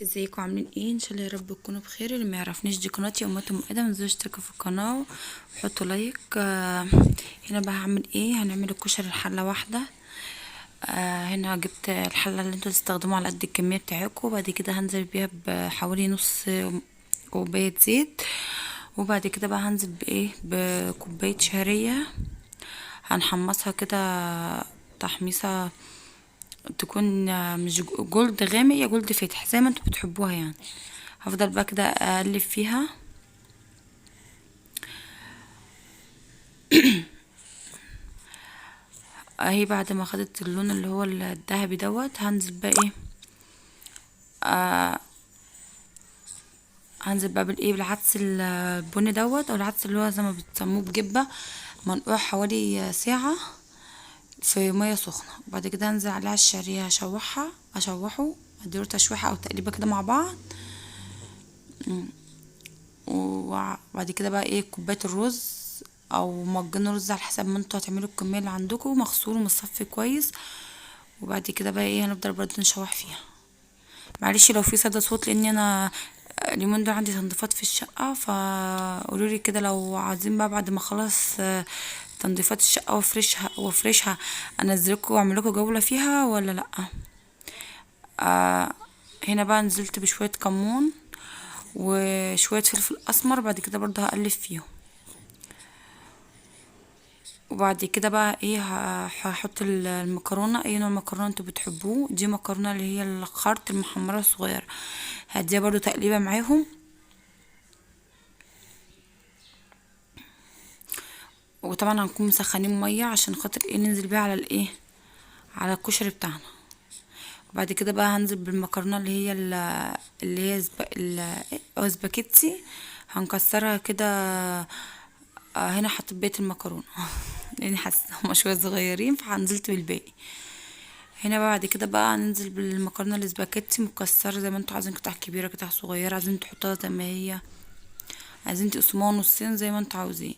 ازيكم عاملين ايه؟ ان شاء الله يا رب تكونوا بخير. اللي ما يعرفنيش، دي قناتي امات ام ادم، انزلوا اشتركوا في القناه وحطوا لايك. هنا بقى هعمل ايه؟ هنعمل الكشري الحله واحده. هنا جبت الحله اللي انتوا تستخدموها على قد الكميه بتاعتكم. بعد كده هنزل بيها بحوالي نص كوبايه زيت. وبعد كده بقى هنزل بايه؟ بكوبايه شعريه. هنحمصها كده تحميصه تكون مش جولد غامق يا جولد فاتح زي ما انتوا بتحبوها يعني. هفضل بقى كده اقلب فيها. اهي بعد ما خدت اللون اللي هو الذهبي دوت هنزل بقى ايه؟ آه هنزل بقى بالايه؟ بالعدس البني دوت، او العدس اللي هو زي ما بتسموه بجبة، منقوع حوالي ساعة في مية سخنة. وبعد كده هنزل عليها الشعرية اشوحه، اديله تشويحة او تقليبة كده مع بعض. وبعد كده بقى ايه؟ كوباية الرز او مجين رز على حسب ما انتوا هتعملوا الكمية اللي عندكم، مغسول ومصفي كويس. وبعد كده بقى ايه؟ هنفضل برضه نشوح فيها. معلش لو في صدى صوت، لاني انا اليومين دول عندي تنظيفات في الشقة، فقولولي كده لو عايزين بقى بعد ما اخلص تنظيفات الشقة وافرشها انزلكوا واعمل لكم جولة فيها ولا لا. آه هنا بقى نزلت بشوية كمون وشوية فلفل اسمر. بعد كده برضه هقلب فيهم. وبعد كده بقى ايه؟ هحط المكرونه، اي نوع مكرونه انتوا بتحبوه. دي مكرونه اللي هي الخرط المحمره الصغيره، هديها برضو تقليبه معاهم. وطبعا هنكون مسخنين ميه عشان خاطر ايه؟ ننزل بيها على الايه؟ على الكشري بتاعنا. وبعد كده بقى هنزل بالمكرونه اللي هي سباكيتي. هنكسرها كده. هنا حطيت بقية المكرونه لاني حاسه هما شويه صغيرين فنزلت بالباقي. هنا بقى بعد كده بقى هننزل بالمكرونه الاسباجيتي مكسره زي ما انتوا عايزين، قطع كبيره قطع صغيره، عايزين تحطوها زي ما هي، عايزين تقسموها نصين زي ما انتوا عاوزين.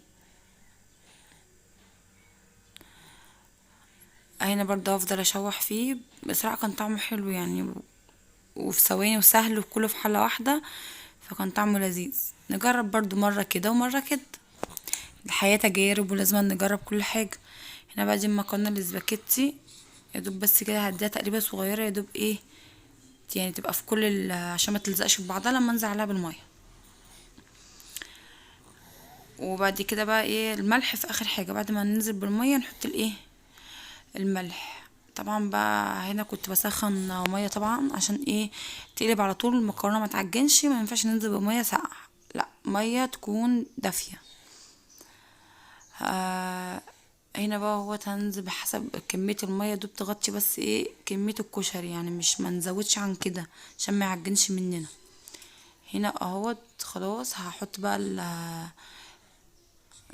هنا برضه هفضل اشوح فيه. بصراحه كان طعمه حلو يعني، وفي ثواني وسهل وكله في حله واحده، فكان طعمه لذيذ. نجرب برضه مره كده ومره كده، الحياه تجارب ولازم نجرب كل حاجه. هنا بقى دي المكرونه الاسباجيتي، يا دوب بس كده هديها تقريبا صغيره، يا دوب ايه يعني تبقى في كل عشان ما تلزقش في بعضها لما انزل عليها بالميه. وبعد كده بقى ايه؟ الملح في اخر حاجه، بعد ما ننزل بالميه نحط الايه؟ الملح. طبعا بقى هنا كنت بسخن ميه طبعا عشان ايه؟ تقلب على طول المكرونه ما تعجنش. ما ينفعش ننزل بميه ساقعه، لا ميه تكون دافيه. آه هنا بقى هو هننزل بحسب كميه الميه دوب تغطي بس ايه؟ كميه الكشري يعني، مش ما نزودش عن كده عشان ما يعجنش مننا. هنا اهوت خلاص هحط بقى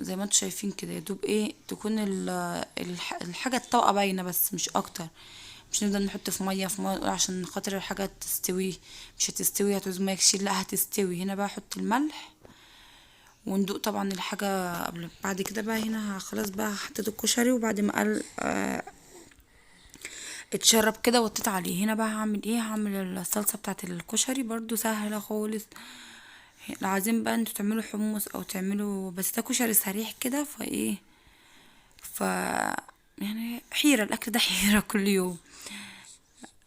زي ما انتوا شايفين كده، يا دوب ايه؟ تكون الحاجه الطاقه باينه بس مش اكتر. مش نفضل نحط في ميه عشان خاطر الحاجه تستوي. مش هتستوي، هتعوز ميه كتير، لا هتستوي. هنا بقى احط الملح وندوق طبعا الحاجه قبل. بعد كده بقى هنا خلاص بقى حطيت الكشري، وبعد ما قال اتشرب كده وطيت عليه. هنا بقى هعمل ايه؟ هعمل الصلصه بتاعت الكشري، برضو سهله خالص. لو عايزين بقى انتوا تعملوا حمص او تعملوا، بس ده كشري سريع كده فايه، ف يعني حيرة الاكل ده حيرة كل يوم.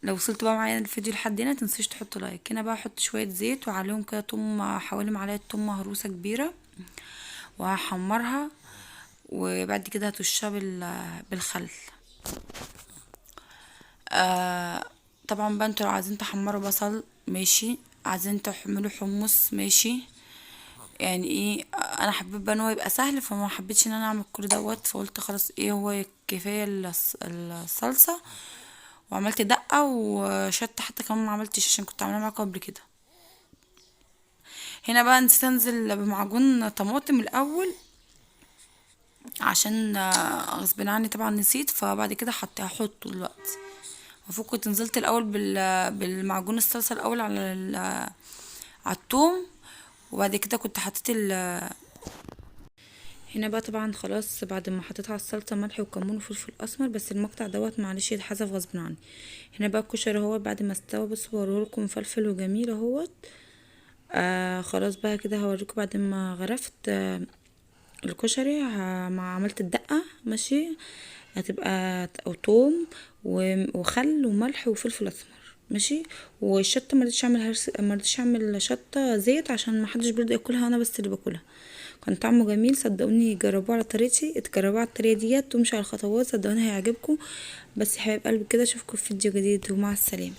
لو وصلتوا بقى معايا الفيديو لحد هنا متنسوش تحطوا لايك. هنا بقى احط شوية زيت وعليهم كده توم، حوالي معلقة توم مهروسة كبيرة، وهحمرها. وبعد كده هتشها بالخل. طبعا بقى انتوا لو عايزين تحمروا بصل ماشي، عايزين تعملوا حمص ماشي. يعني ايه؟ انا حبيت بقى ان هو يبقى سهل، فما حبيتش ان انا اعمل كل دوت، فقلت خلاص ايه؟ هو كفايه الصلصه. وعملت دقه وشطه حتى كمان ما عملتش عشان كنت عاملاها معاكم قبل كده. هنا بقى نسيت انزل بمعجون طماطم الاول عشان غصب عني طبعا نسيت، فبعد كده هحطه دلوقتي. المفروض كنت نزلت الاول بالمعجون الصلصه الاول على الثوم، وبعد كده كنت حطيت هنا بقى طبعا خلاص بعد ما حطيت على السلطه ملح وكمون وفلفل اسمر، بس المقطع دوت معلش يتحذف غصب عني. هنا بقى الكشري اهو بعد ما استوى، بصوا بوريهولكم مفلفل وجميل اهوت. خلاص بقى كده هوريكم بعد ما غرفت الكشري. مع عملت الدقه ماشي، هتبقى او توم وخل وملح وفلفل اسمر ماشي. والشطه مرضتش اعمل شطه زيت عشان ما حدش برضه ياكلها، انا بس اللي باكلها. كان طعمه جميل، صدقوني جربوه على طريقتي، اتجربوا على الطريقه ديت وامشوا على الخطوات، صدقوني هيعجبكم. بس يا حبايب قلبي كده اشوفكم في فيديو جديد ومع السلامه.